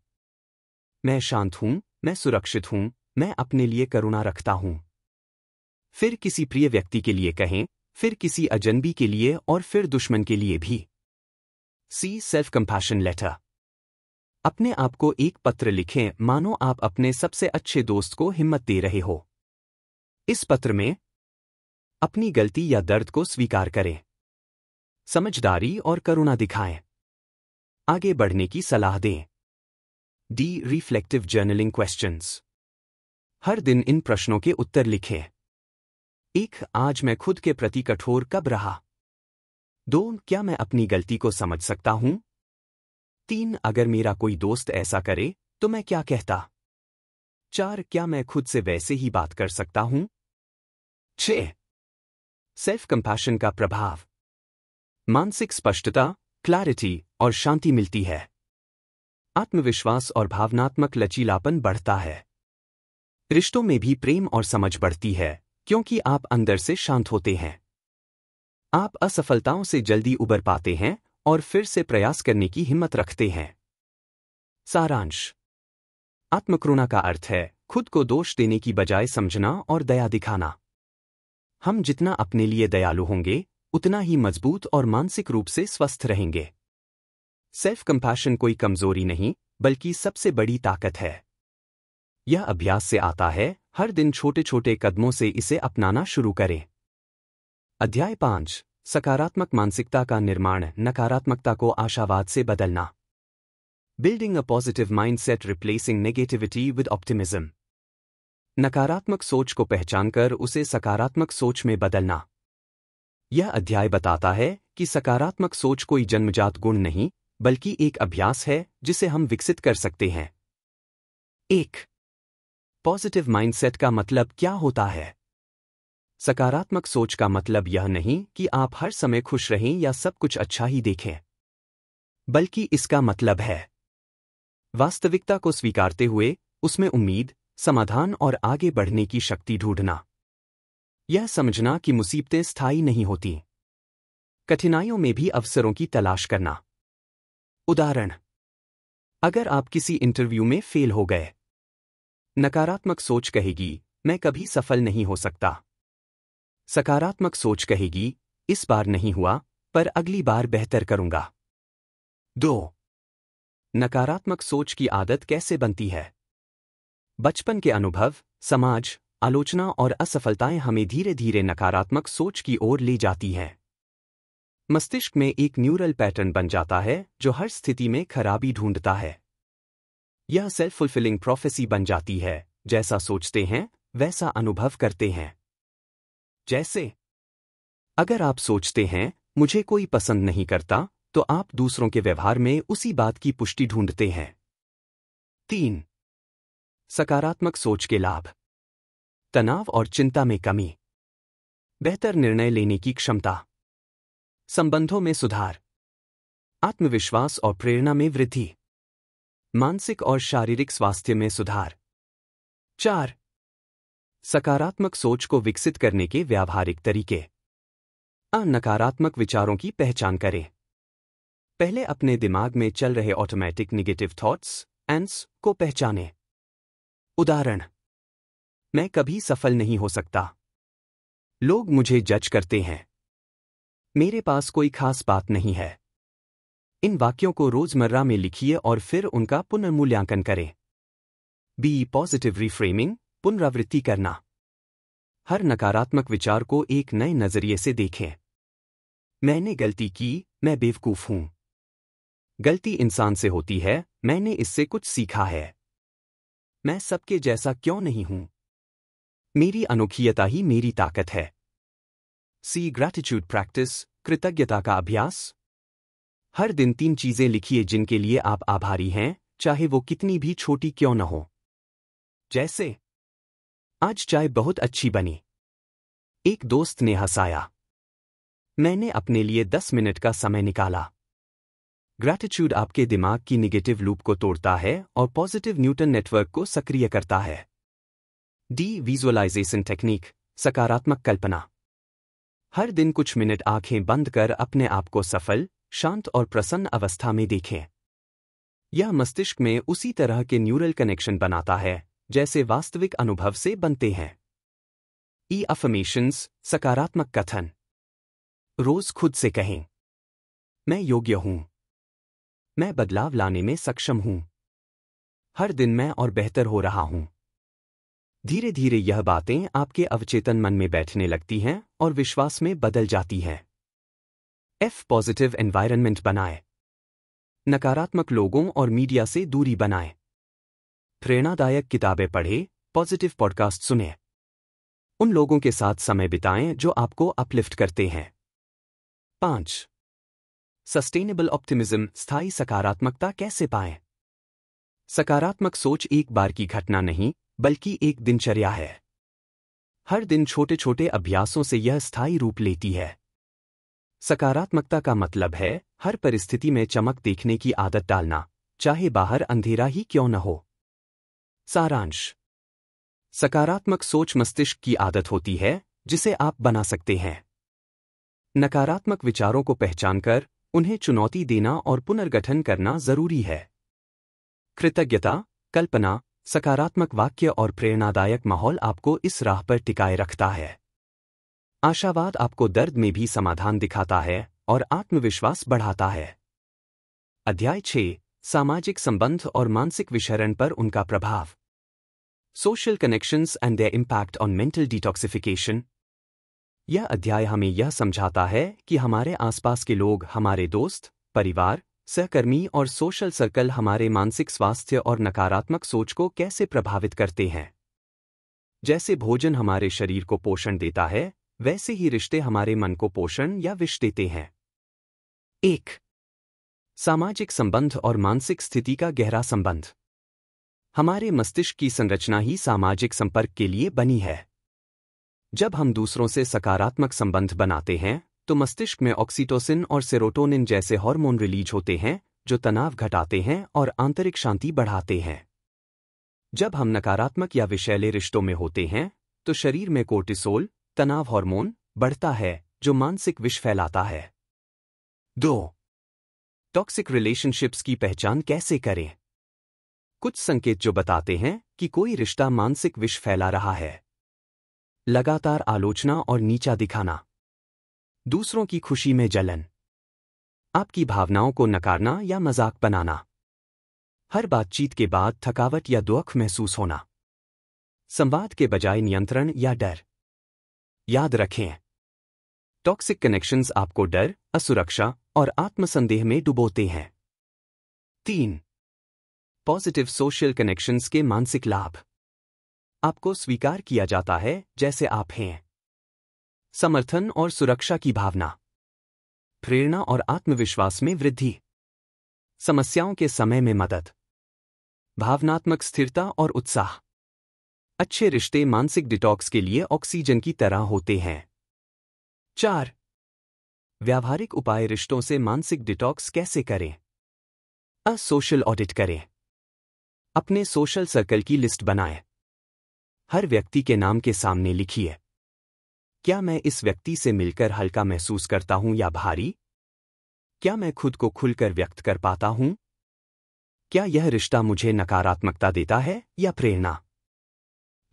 मैं शांत हूं, मैं सुरक्षित हूं, मैं अपने लिए करुणा रखता हूं। फिर किसी प्रिय व्यक्ति के लिए कहें, फिर किसी अजनबी के लिए और फिर दुश्मन के लिए भी। सी सेल्फ कंपैशन लेटर, अपने आप को एक पत्र लिखें मानो आप अपने सबसे अच्छे दोस्त को हिम्मत दे रहे हो। इस पत्र में अपनी गलती या दर्द को स्वीकार करें, समझदारी और करुणा दिखाएं, आगे बढ़ने की सलाह दें। डी रिफ्लेक्टिव जर्नलिंग क्वेश्चंस, हर दिन इन प्रश्नों के उत्तर लिखें। 1. आज मैं खुद के प्रति कठोर कब रहा? 2. क्या मैं अपनी गलती को समझ सकता हूं? 3. अगर मेरा कोई दोस्त ऐसा करे तो मैं क्या कहता? 4. क्या मैं खुद से वैसे ही बात कर सकता हूं? 6. सेल्फ कंपैशन का प्रभाव, मानसिक स्पष्टता, क्लैरिटी और शांति मिलती है। आत्मविश्वास और भावनात्मक लचीलापन बढ़ता है। रिश्तों में भी प्रेम और समझ बढ़ती है, क्योंकि आप अंदर से शांत होते हैं। आप असफलताओं से जल्दी उबर पाते हैं और फिर से प्रयास करने की हिम्मत रखते हैं। सारांश: आत्मकरुणा का अर्थ है खुद को दोष देने की बजाय समझना और दया दिखाना। हम जितना अपने लिए दयालु होंगे, उतना ही मजबूत और मानसिक रूप से स्वस्थ रहेंगे। सेल्फ कंपैशन कोई कमजोरी नहीं, बल्कि सबसे बड़ी ताकत है। यह अभ्यास से आता है, हर दिन छोटे छोटे कदमों से इसे अपनाना शुरू करें। अध्याय 5: सकारात्मक मानसिकता का निर्माण, नकारात्मकता को आशावाद से बदलना। Building a positive mindset, replacing negativity with optimism. नकारात्मक सोच को पहचानकर उसे सकारात्मक सोच में बदलना। यह अध्याय बताता है कि सकारात्मक सोच कोई जन्मजात गुण नहीं, बल्कि एक अभ्यास है जिसे हम विकसित कर सकते हैं। 1. पॉजिटिव माइंडसेट का मतलब क्या होता है? सकारात्मक सोच का मतलब यह नहीं कि आप हर समय खुश रहें या सब कुछ अच्छा ही देखें, बल्कि इसका मतलब है वास्तविकता को स्वीकारते हुए उसमें उम्मीद, समाधान और आगे बढ़ने की शक्ति ढूंढना। यह समझना कि मुसीबतें स्थायी नहीं होती, कठिनाइयों में भी अवसरों की तलाश करना। उदाहरण, अगर आप किसी इंटरव्यू में फेल हो गए, नकारात्मक सोच कहेगी, मैं कभी सफल नहीं हो सकता। सकारात्मक सोच कहेगी, इस बार नहीं हुआ, पर अगली बार बेहतर करूंगा। 2. नकारात्मक सोच की आदत कैसे बनती है? बचपन के अनुभव, समाज, आलोचना और असफलताएं हमें धीरे धीरे नकारात्मक सोच की ओर ले जाती हैं। मस्तिष्क में एक न्यूरल पैटर्न बन जाता है जो हर स्थिति में खराबी ढूंढता है। यह सेल्फ फुलफिलिंग प्रोफेसी बन जाती है, जैसा सोचते हैं वैसा अनुभव करते हैं। जैसे, अगर आप सोचते हैं मुझे कोई पसंद नहीं करता, तो आप दूसरों के व्यवहार में उसी बात की पुष्टि ढूंढते हैं। 3. सकारात्मक सोच के लाभ। तनाव और चिंता में कमी, बेहतर निर्णय लेने की क्षमता, संबंधों में सुधार, आत्मविश्वास और प्रेरणा में वृद्धि, मानसिक और शारीरिक स्वास्थ्य में सुधार। 4. सकारात्मक सोच को विकसित करने के व्यावहारिक तरीके। नकारात्मक विचारों की पहचान करें। पहले अपने दिमाग में चल रहे ऑटोमेटिक नेगेटिव थॉट्स एंड्स को पहचानें। उदाहरण, मैं कभी सफल नहीं हो सकता, लोग मुझे जज करते हैं, मेरे पास कोई खास बात नहीं है। इन वाक्यों को रोजमर्रा में लिखिए और फिर उनका पुनर्मूल्यांकन करें। बी पॉजिटिव रिफ्रेमिंग, पुनरावृत्ति करना। हर नकारात्मक विचार को एक नए नजरिए से देखें। मैंने गलती की, मैं बेवकूफ हूं। गलती इंसान से होती है, मैंने इससे कुछ सीखा है। मैं सबके जैसा क्यों नहीं हूं? मेरी अनोखियता ही मेरी ताकत है। सी ग्रैटिट्यूड प्रैक्टिस, कृतज्ञता का अभ्यास। हर दिन 3 चीजें लिखिए जिनके लिए आप आभारी हैं, चाहे वो कितनी भी छोटी क्यों न हो। जैसे, आज चाय बहुत अच्छी बनी, एक दोस्त ने हंसाया, मैंने अपने लिए 10 मिनट का समय निकाला। ग्रैटिट्यूड आपके दिमाग की नेगेटिव लूप को तोड़ता है और पॉजिटिव न्यूटन नेटवर्क को सक्रिय करता है। डी विजुअलाइजेशन टेक्निक, सकारात्मक कल्पना। हर दिन कुछ मिनट आंखें बंद कर अपने आप को सफल, शांत और प्रसन्न अवस्था में देखें। यह मस्तिष्क में उसी तरह के न्यूरल कनेक्शन बनाता है जैसे वास्तविक अनुभव से बनते हैं। ई अफर्मेशंस, सकारात्मक कथन। रोज खुद से कहें, मैं योग्य हूं, मैं बदलाव लाने में सक्षम हूं, हर दिन मैं और बेहतर हो रहा हूं। धीरे धीरे यह बातें आपके अवचेतन मन में बैठने लगती हैं और विश्वास में बदल जाती हैं। एफ पॉजिटिव एनवायरनमेंट बनाएं। नकारात्मक लोगों और मीडिया से दूरी बनाएं। प्रेरणादायक किताबें पढ़ें, पॉजिटिव पॉडकास्ट सुनें। उन लोगों के साथ समय बिताएं जो आपको अपलिफ्ट करते हैं। 5. सस्टेनेबल ऑप्टिमिज्म, स्थायी सकारात्मकता कैसे पाएं? सकारात्मक सोच एक बार की घटना नहीं, बल्कि एक दिनचर्या है। हर दिन छोटे छोटे अभ्यासों से यह स्थायी रूप लेती है। सकारात्मकता का मतलब है हर परिस्थिति में चमक देखने की आदत डालना, चाहे बाहर अंधेरा ही क्यों न हो। सारांश, सकारात्मक सोच मस्तिष्क की आदत होती है जिसे आप बना सकते हैं। नकारात्मक विचारों को पहचानकर उन्हें चुनौती देना और पुनर्गठन करना जरूरी है। कृतज्ञता, कल्पना, सकारात्मक वाक्य और प्रेरणादायक माहौल आपको इस राह पर टिकाए रखता है। आशावाद आपको दर्द में भी समाधान दिखाता है और आत्मविश्वास बढ़ाता है। अध्याय 6, सामाजिक संबंध और मानसिक विषरण पर उनका प्रभाव। Social connections and there impact on mental detoxification. यह अध्याय हमें यह समझाता है कि हमारे आसपास के लोग, हमारे दोस्त, परिवार, सहकर्मी और सोशल सर्कल हमारे मानसिक स्वास्थ्य और नकारात्मक सोच को कैसे प्रभावित करते हैं। जैसे भोजन हमारे शरीर को पोषण देता है, वैसे ही रिश्ते हमारे मन को पोषण या विष देते हैं। 1. सामाजिक संबंध और मानसिक स्थिति का गहरा संबंध। हमारे मस्तिष्क की संरचना ही सामाजिक संपर्क के लिए बनी है। जब हम दूसरों से सकारात्मक संबंध बनाते हैं, तो मस्तिष्क में ऑक्सीटोसिन और सेरोटोनिन जैसे हार्मोन रिलीज होते हैं, जो तनाव घटाते हैं और आंतरिक शांति बढ़ाते हैं। जब हम नकारात्मक या विषैले रिश्तों में होते हैं, तो शरीर में कोर्टिसोल, तनाव हार्मोन, बढ़ता है, जो मानसिक विष फैलाता है। 2. टॉक्सिक रिलेशनशिप्स की पहचान कैसे करें? कुछ संकेत जो बताते हैं कि कोई रिश्ता मानसिक विष फैला रहा है। लगातार आलोचना और नीचा दिखाना, दूसरों की खुशी में जलन, आपकी भावनाओं को नकारना या मजाक बनाना, हर बातचीत के बाद थकावट या दुख महसूस होना, संवाद के बजाय नियंत्रण या डर। याद रखें, टॉक्सिक कनेक्शंस आपको डर, असुरक्षा और आत्मसंदेह में डुबोते हैं। 3. पॉजिटिव सोशल कनेक्शंस के मानसिक लाभ। आपको स्वीकार किया जाता है जैसे आप हैं। समर्थन और सुरक्षा की भावना, प्रेरणा और आत्मविश्वास में वृद्धि, समस्याओं के समय में मदद, भावनात्मक स्थिरता और उत्साह। अच्छे रिश्ते मानसिक डिटॉक्स के लिए ऑक्सीजन की तरह होते हैं। 4. व्यावहारिक उपाय रिश्तों से मानसिक डिटॉक्स कैसे करें? सोशल ऑडिट करें। अपने सोशल सर्कल की लिस्ट बनाएं। हर व्यक्ति के नाम के सामने लिखिए, क्या मैं इस व्यक्ति से मिलकर हल्का महसूस करता हूं या भारी? क्या मैं खुद को खुलकर व्यक्त कर पाता हूं? क्या यह रिश्ता मुझे नकारात्मकता देता है या प्रेरणा?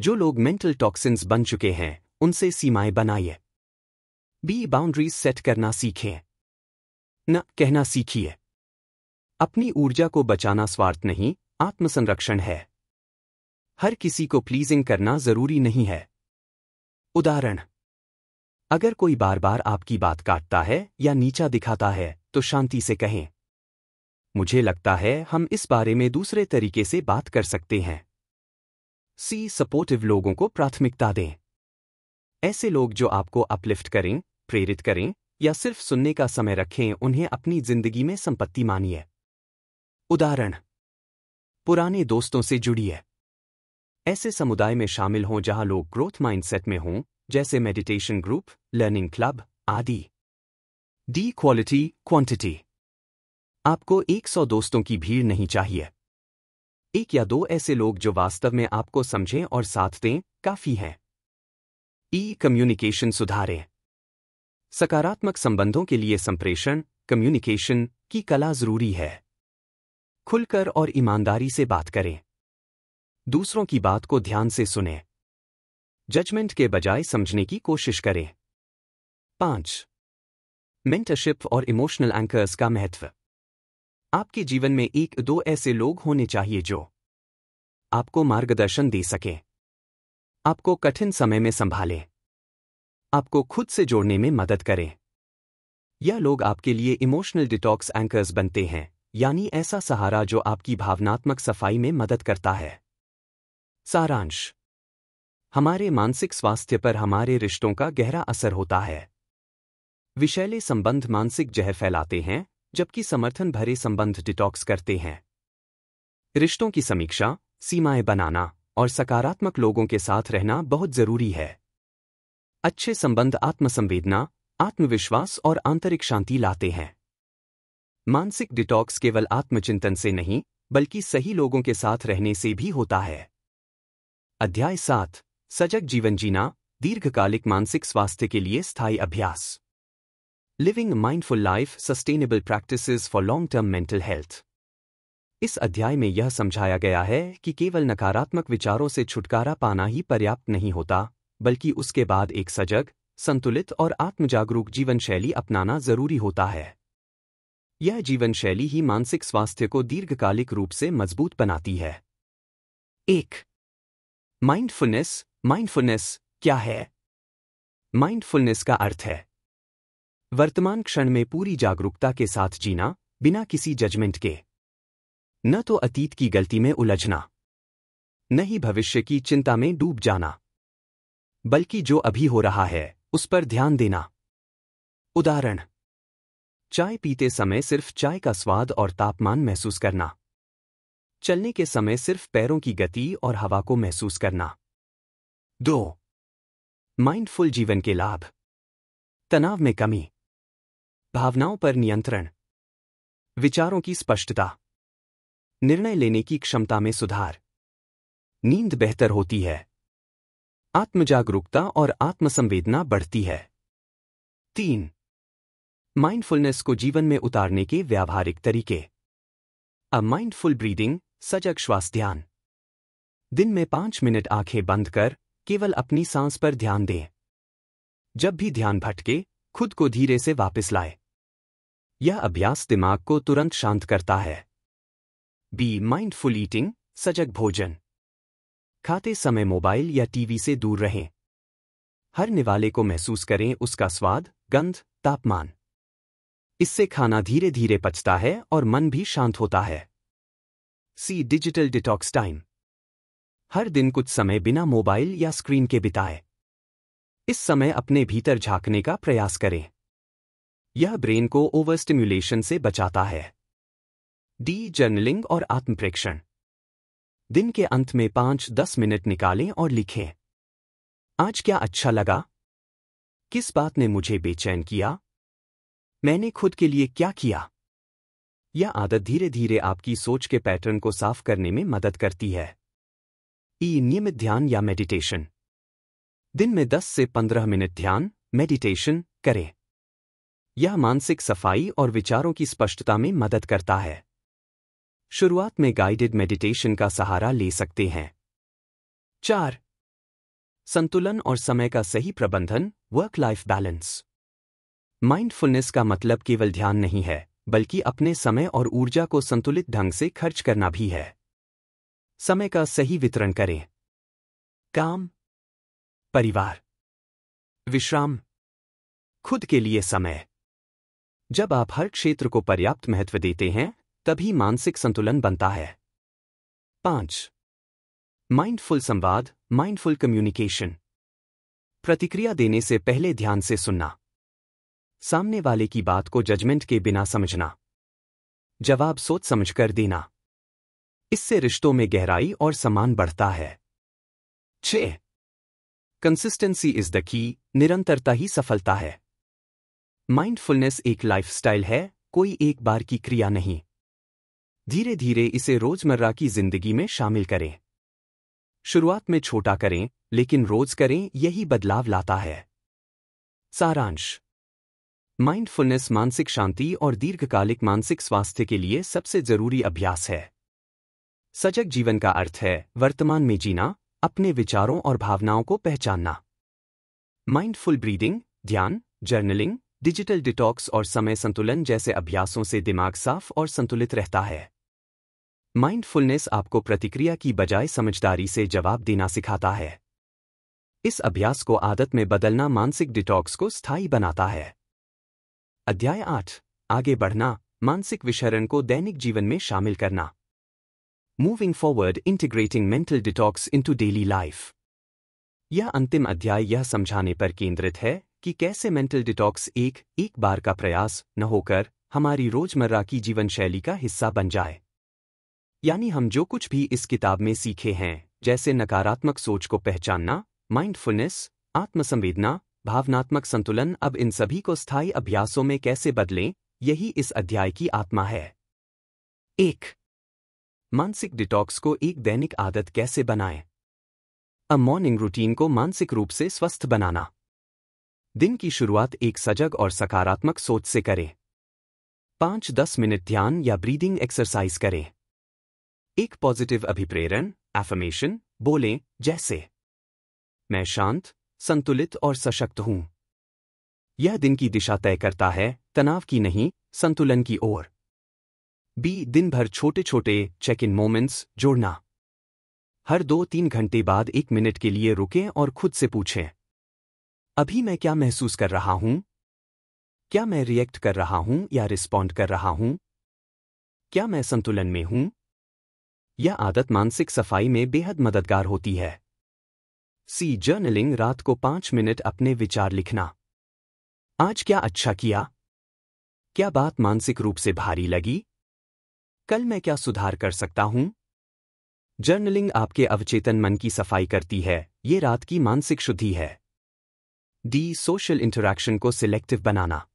जो लोग मेंटल टॉक्सिन्स बन चुके हैं, उनसे सीमाएं बनाइए। बाउंड्रीज सेट करना सीखें। न कहना सीखिए। अपनी ऊर्जा को बचाना स्वार्थ नहीं, आत्मसंरक्षण है। हर किसी को प्लीजिंग करना जरूरी नहीं है। उदाहरण, अगर कोई बार बार आपकी बात काटता है या नीचा दिखाता है तो शांति से कहें, मुझे लगता है हम इस बारे में दूसरे तरीके से बात कर सकते हैं। सपोर्टिव लोगों को प्राथमिकता दें। ऐसे लोग जो आपको अपलिफ्ट करें, प्रेरित करें या सिर्फ सुनने का समय रखें, उन्हें अपनी जिंदगी में संपत्ति मानिए। उदाहरण, पुराने दोस्तों से जुड़िए। ऐसे समुदाय में शामिल हों जहां लोग ग्रोथ माइंडसेट में हों, जैसे मेडिटेशन ग्रुप, लर्निंग क्लब आदि। Quality quantity. आपको 100 दोस्तों की भीड़ नहीं चाहिए। 1 या 2 ऐसे लोग जो वास्तव में आपको समझें और साथ दें, काफी है। कम्युनिकेशन सुधारें। सकारात्मक संबंधों के लिए संप्रेषण, कम्युनिकेशन की कला जरूरी है। खुलकर और ईमानदारी से बात करें। दूसरों की बात को ध्यान से सुनें। जजमेंट के बजाय समझने की कोशिश करें। 5. मेंटरशिप और इमोशनल एंकर्स का महत्व। आपके जीवन में 1-2 ऐसे लोग होने चाहिए जो आपको मार्गदर्शन दे सकें, आपको कठिन समय में संभालें, आपको खुद से जोड़ने में मदद करें। यह लोग आपके लिए इमोशनल डिटॉक्स एंकर्स बनते हैं, यानी ऐसा सहारा जो आपकी भावनात्मक सफाई में मदद करता है। सारांश, हमारे मानसिक स्वास्थ्य पर हमारे रिश्तों का गहरा असर होता है। विषैले संबंध मानसिक जहर फैलाते हैं, जबकि समर्थन भरे संबंध डिटॉक्स करते हैं। रिश्तों की समीक्षा, सीमाएं बनाना और सकारात्मक लोगों के साथ रहना बहुत जरूरी है। अच्छे संबंध आत्मसंवेदना, आत्मविश्वास और आंतरिक शांति लाते हैं। मानसिक डिटॉक्स केवल आत्मचिंतन से नहीं, बल्कि सही लोगों के साथ रहने से भी होता है। अध्याय 7, सजग जीवन जीना, दीर्घकालिक मानसिक स्वास्थ्य के लिए स्थायी अभ्यास। Living mindful life, sustainable practices for long term mental health. इस अध्याय में यह समझाया गया है कि केवल नकारात्मक विचारों से छुटकारा पाना ही पर्याप्त नहीं होता, बल्कि उसके बाद एक सजग, संतुलित और आत्मजागरूक जीवन शैली अपनाना जरूरी होता है। यह जीवन शैली ही मानसिक स्वास्थ्य को दीर्घकालिक रूप से मजबूत बनाती है। 1. माइंडफुलनेस। माइंडफुलनेस क्या है? माइंडफुलनेस का अर्थ है वर्तमान क्षण में पूरी जागरूकता के साथ जीना, बिना किसी जजमेंट के। न तो अतीत की गलती में उलझना, न ही भविष्य की चिंता में डूब जाना, बल्कि जो अभी हो रहा है उस पर ध्यान देना। उदाहरण, चाय पीते समय सिर्फ चाय का स्वाद और तापमान महसूस करना। चलने के समय सिर्फ पैरों की गति और हवा को महसूस करना। 2. माइंडफुल जीवन के लाभ। तनाव में कमी, भावनाओं पर नियंत्रण, विचारों की स्पष्टता, निर्णय लेने की क्षमता में सुधार, नींद बेहतर होती है, आत्मजागरूकता और आत्मसंवेदना बढ़ती है। 3. माइंडफुलनेस को जीवन में उतारने के व्यावहारिक तरीके। अ माइंडफुल ब्रीदिंग, सजग श्वास ध्यान। दिन में 5 मिनट आंखें बंद कर केवल अपनी सांस पर ध्यान दें। जब भी ध्यान भटके, खुद को धीरे से वापस लाए। यह अभ्यास दिमाग को तुरंत शांत करता है। बी माइंडफुल ईटिंग, सजग भोजन। खाते समय मोबाइल या टीवी से दूर रहें। हर निवाले को महसूस करें, उसका स्वाद, गंध, तापमान। इससे खाना धीरे धीरे पचता है और मन भी शांत होता है। सी डिजिटल डिटॉक्स टाइम। हर दिन कुछ समय बिना मोबाइल या स्क्रीन के बिताएं। इस समय अपने भीतर झांकने का प्रयास करें। यह ब्रेन को ओवर स्टिम्युलेशन से बचाता है। डी जर्नलिंग और आत्मप्रेक्षण। दिन के अंत में 5-10 मिनट निकालें और लिखें। आज क्या अच्छा लगा? किस बात ने मुझे बेचैन किया? मैंने खुद के लिए क्या किया? यह आदत धीरे धीरे आपकी सोच के पैटर्न को साफ करने में मदद करती है। ई नियमित ध्यान या मेडिटेशन। दिन में 10 से 15 मिनट ध्यान, मेडिटेशन करें। यह मानसिक सफाई और विचारों की स्पष्टता में मदद करता है। शुरुआत में गाइडेड मेडिटेशन का सहारा ले सकते हैं। 4. संतुलन और समय का सही प्रबंधन, वर्क लाइफ बैलेंस। माइंडफुलनेस का मतलब केवल ध्यान नहीं है, बल्कि अपने समय और ऊर्जा को संतुलित ढंग से खर्च करना भी है। समय का सही वितरण करें। काम, परिवार, विश्राम, खुद के लिए समय। जब आप हर क्षेत्र को पर्याप्त महत्व देते हैं, तभी मानसिक संतुलन बनता है। 5. माइंडफुल संवाद, माइंडफुल कम्युनिकेशन। प्रतिक्रिया देने से पहले ध्यान से सुनना। सामने वाले की बात को जजमेंट के बिना समझना। जवाब सोच समझकर देना। इससे रिश्तों में गहराई और सम्मान बढ़ता है। 6. कंसिस्टेंसी इज द की, निरंतरता ही सफलता है। माइंडफुलनेस एक लाइफस्टाइल है, कोई एक बार की क्रिया नहीं। धीरे धीरे इसे रोजमर्रा की जिंदगी में शामिल करें। शुरुआत में छोटा करें, लेकिन रोज करें, यही बदलाव लाता है। सारांश। माइंडफुलनेस मानसिक शांति और दीर्घकालिक मानसिक स्वास्थ्य के लिए सबसे जरूरी अभ्यास है। सजग जीवन का अर्थ है वर्तमान में जीना, अपने विचारों और भावनाओं को पहचानना। माइंडफुल ब्रीदिंग, ध्यान, जर्नलिंग, डिजिटल डिटॉक्स और समय संतुलन जैसे अभ्यासों से दिमाग साफ और संतुलित रहता है। माइंडफुलनेस आपको प्रतिक्रिया की बजाय समझदारी से जवाब देना सिखाता है। इस अभ्यास को आदत में बदलना मानसिक डिटॉक्स को स्थायी बनाता है। अध्याय 8, आगे बढ़ना, मानसिक विषरण को दैनिक जीवन में शामिल करना। Moving forward, integrating mental detox into daily life. यह अंतिम अध्याय यह समझाने पर केंद्रित है कि कैसे मेंटल डिटॉक्स एक बार का प्रयास न होकर हमारी रोजमर्रा की जीवन शैली का हिस्सा बन जाए। यानी हम जो कुछ भी इस किताब में सीखे हैं, जैसे नकारात्मक सोच को पहचानना, माइंडफुलनेस, आत्मसंवेदना, भावनात्मक संतुलन, अब इन सभी को स्थायी अभ्यासों में कैसे बदलें, यही इस अध्याय की आत्मा है। 1. मानसिक डिटॉक्स को एक दैनिक आदत कैसे बनाएं? अ मॉर्निंग रूटीन को मानसिक रूप से स्वस्थ बनाना। दिन की शुरुआत एक सजग और सकारात्मक सोच से करें। 5-10 मिनट ध्यान या ब्रीदिंग एक्सरसाइज करें। एक पॉजिटिव अभिप्रेरण, एफर्मेशन बोलें, जैसे मैं शांत, संतुलित और सशक्त हूं। यह दिन की दिशा तय करता है, तनाव की नहीं, संतुलन की ओर। बी. दिन भर छोटे छोटे चेक इन मोमेंट्स जोड़ना। हर 2-3 घंटे बाद 1 मिनट के लिए रुकें और खुद से पूछें, अभी मैं क्या महसूस कर रहा हूं? क्या मैं रिएक्ट कर रहा हूं या रिस्पॉन्ड कर रहा हूं? क्या मैं संतुलन में हूं? यह आदत मानसिक सफाई में बेहद मददगार होती है। सी. जर्नलिंग, रात को 5 मिनट अपने विचार लिखना। आज क्या अच्छा किया? क्या बात मानसिक रूप से भारी लगी? कल मैं क्या सुधार कर सकता हूं? जर्नलिंग आपके अवचेतन मन की सफाई करती है, ये रात की मानसिक शुद्धि है। डी. सोशल इंटरैक्शन को सिलेक्टिव बनाना।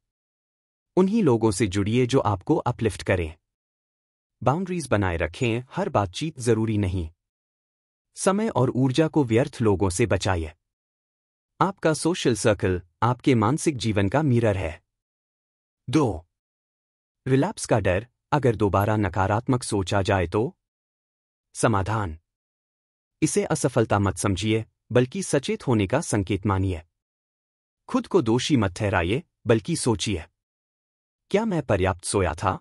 उन्हीं लोगों से जुड़िए जो आपको अपलिफ्ट करें। बाउंड्रीज बनाए रखें, हर बातचीत जरूरी नहीं। समय और ऊर्जा को व्यर्थ लोगों से बचाइए। आपका सोशल सर्कल आपके मानसिक जीवन का मिरर है। 2. रिलैप्स का डर, अगर दोबारा नकारात्मक सोचा जाए तो? समाधान: इसे असफलता मत समझिए, बल्कि सचेत होने का संकेत मानिए। खुद को दोषी मत ठहराइए, बल्कि सोचिए, क्या मैं पर्याप्त सोया था?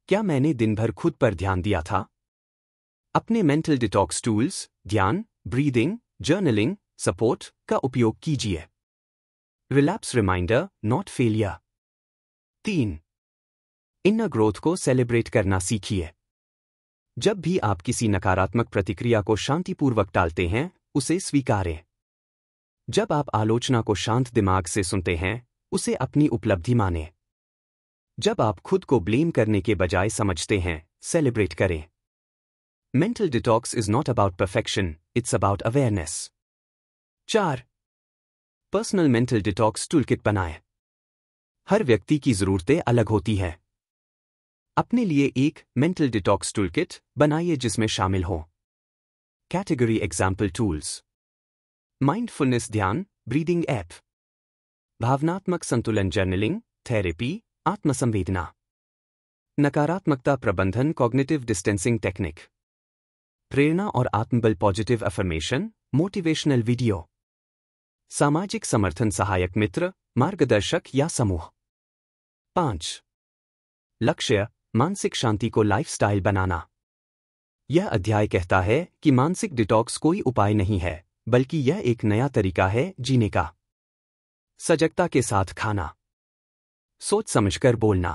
क्या मैंने दिन भर खुद पर ध्यान दिया था? अपने मेंटल डिटॉक्स टूल्स, ध्यान, ब्रीदिंग, जर्नलिंग, सपोर्ट का उपयोग कीजिए। Relapse reminder, not failure. 3. Inner growth को सेलिब्रेट करना सीखिए। जब भी आप किसी नकारात्मक प्रतिक्रिया को शांतिपूर्वक टालते हैं, उसे स्वीकारें। जब आप आलोचना को शांत दिमाग से सुनते हैं, उसे अपनी उपलब्धि मानें। जब आप खुद को ब्लेम करने के बजाय समझते हैं, सेलिब्रेट करें। Mental detox is not about perfection, it's about awareness. 4. Personal mental detox toolkit बनाएं। हर व्यक्ति की जरूरतें अलग होती हैं। अपने लिए एक मेंटल डिटॉक्स टूलकिट बनाइए जिसमें शामिल हो: कैटेगरी एग्जाम्पल टूल्स, माइंडफुलनेस ध्यान, ब्रीदिंग ऐप, भावनात्मक संतुलन जर्नलिंग, थेरेपी, आत्मसंवेदना, नकारात्मकता प्रबंधन कॉग्निटिव डिस्टेंसिंग टेक्निक, प्रेरणा और आत्मबल पॉजिटिव अफर्मेशन, मोटिवेशनल वीडियो, सामाजिक समर्थन सहायक मित्र, मार्गदर्शक या समूह। 5. लक्ष्य, मानसिक शांति को लाइफस्टाइल बनाना। यह अध्याय कहता है कि मानसिक डिटॉक्स कोई उपाय नहीं है, बल्कि यह एक नया तरीका है जीने का। सजगता के साथ खाना, सोच समझकर बोलना,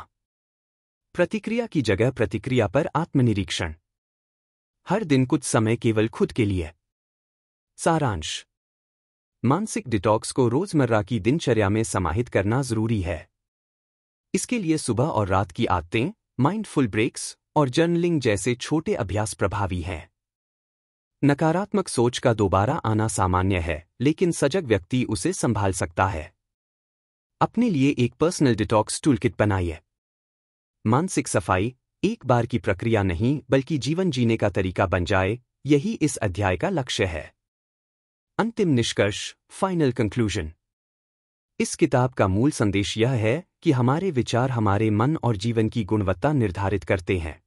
प्रतिक्रिया की जगह प्रतिक्रिया पर आत्मनिरीक्षण, हर दिन कुछ समय केवल खुद के लिए। सारांश: मानसिक डिटॉक्स को रोजमर्रा की दिनचर्या में समाहित करना जरूरी है। इसके लिए सुबह और रात की आदतें, माइंडफुल ब्रेक्स और जर्नलिंग जैसे छोटे अभ्यास प्रभावी हैं। नकारात्मक सोच का दोबारा आना सामान्य है, लेकिन सजग व्यक्ति उसे संभाल सकता है। अपने लिए एक पर्सनल डिटॉक्स टूलकिट बनाइए। मानसिक सफाई एक बार की प्रक्रिया नहीं, बल्कि जीवन जीने का तरीका बन जाए, यही इस अध्याय का लक्ष्य है। अंतिम निष्कर्ष, फाइनल कंक्लूजन। इस किताब का मूल संदेश यह है कि हमारे विचार हमारे मन और जीवन की गुणवत्ता निर्धारित करते हैं।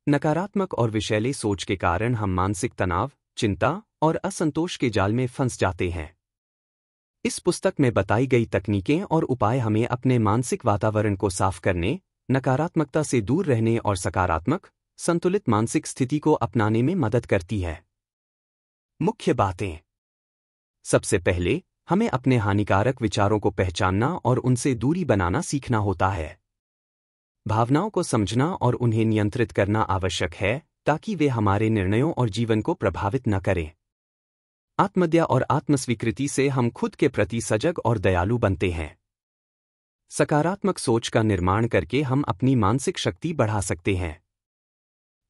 नकारात्मक और विषैले सोच के कारण हम मानसिक तनाव, चिंता और असंतोष के जाल में फंस जाते हैं। इस पुस्तक में बताई गई तकनीकें और उपाय हमें अपने मानसिक वातावरण को साफ करने, नकारात्मकता से दूर रहने और सकारात्मक, संतुलित मानसिक स्थिति को अपनाने में मदद करती है। मुख्य बातें: सबसे पहले, हमें अपने हानिकारक विचारों को पहचानना और उनसे दूरी बनाना सीखना होता है। भावनाओं को समझना और उन्हें नियंत्रित करना आवश्यक है, ताकि वे हमारे निर्णयों और जीवन को प्रभावित न करें। आत्मदया और आत्मस्वीकृति से हम खुद के प्रति सजग और दयालु बनते हैं। सकारात्मक सोच का निर्माण करके हम अपनी मानसिक शक्ति बढ़ा सकते हैं।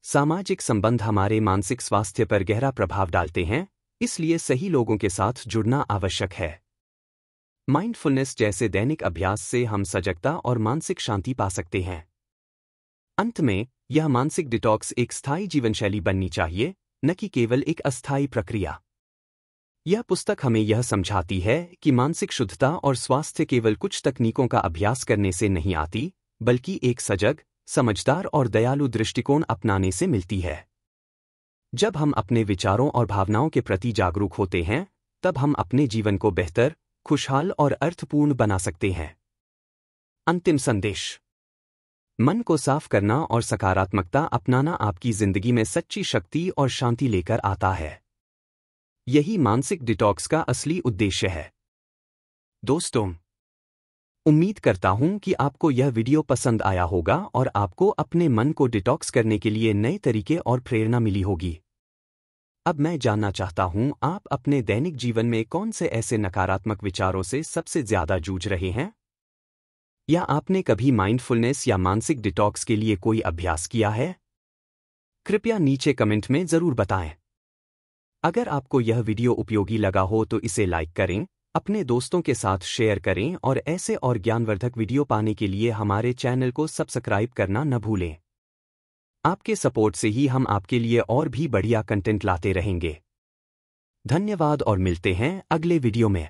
सामाजिक संबंध हमारे मानसिक स्वास्थ्य पर गहरा प्रभाव डालते हैं, इसलिए सही लोगों के साथ जुड़ना आवश्यक है। माइंडफुलनेस जैसे दैनिक अभ्यास से हम सजगता और मानसिक शांति पा सकते हैं। अंत में, यह मानसिक डिटॉक्स एक स्थायी जीवनशैली बननी चाहिए, न कि केवल एक अस्थायी प्रक्रिया। यह पुस्तक हमें यह समझाती है कि मानसिक शुद्धता और स्वास्थ्य केवल कुछ तकनीकों का अभ्यास करने से नहीं आती, बल्कि एक सजग, समझदार और दयालु दृष्टिकोण अपनाने से मिलती है। जब हम अपने विचारों और भावनाओं के प्रति जागरूक होते हैं, तब हम अपने जीवन को बेहतर, खुशहाल और अर्थपूर्ण बना सकते हैं। अंतिम संदेश: मन को साफ करना और सकारात्मकता अपनाना आपकी जिंदगी में सच्ची शक्ति और शांति लेकर आता है। यही मानसिक डिटॉक्स का असली उद्देश्य है। दोस्तों, उम्मीद करता हूं कि आपको यह वीडियो पसंद आया होगा और आपको अपने मन को डिटॉक्स करने के लिए नए तरीके और प्रेरणा मिली होगी। अब मैं जानना चाहता हूं, आप अपने दैनिक जीवन में कौन से ऐसे नकारात्मक विचारों से सबसे ज्यादा जूझ रहे हैं? या आपने कभी माइंडफुलनेस या मानसिक डिटॉक्स के लिए कोई अभ्यास किया है? कृपया नीचे कमेंट में जरूर बताएं। अगर आपको यह वीडियो उपयोगी लगा हो तो इसे लाइक करें, अपने दोस्तों के साथ शेयर करें और ऐसे और ज्ञानवर्धक वीडियो पाने के लिए हमारे चैनल को सब्सक्राइब करना न भूलें। आपके सपोर्ट से ही हम आपके लिए और भी बढ़िया कंटेंट लाते रहेंगे। धन्यवाद और मिलते हैं अगले वीडियो में।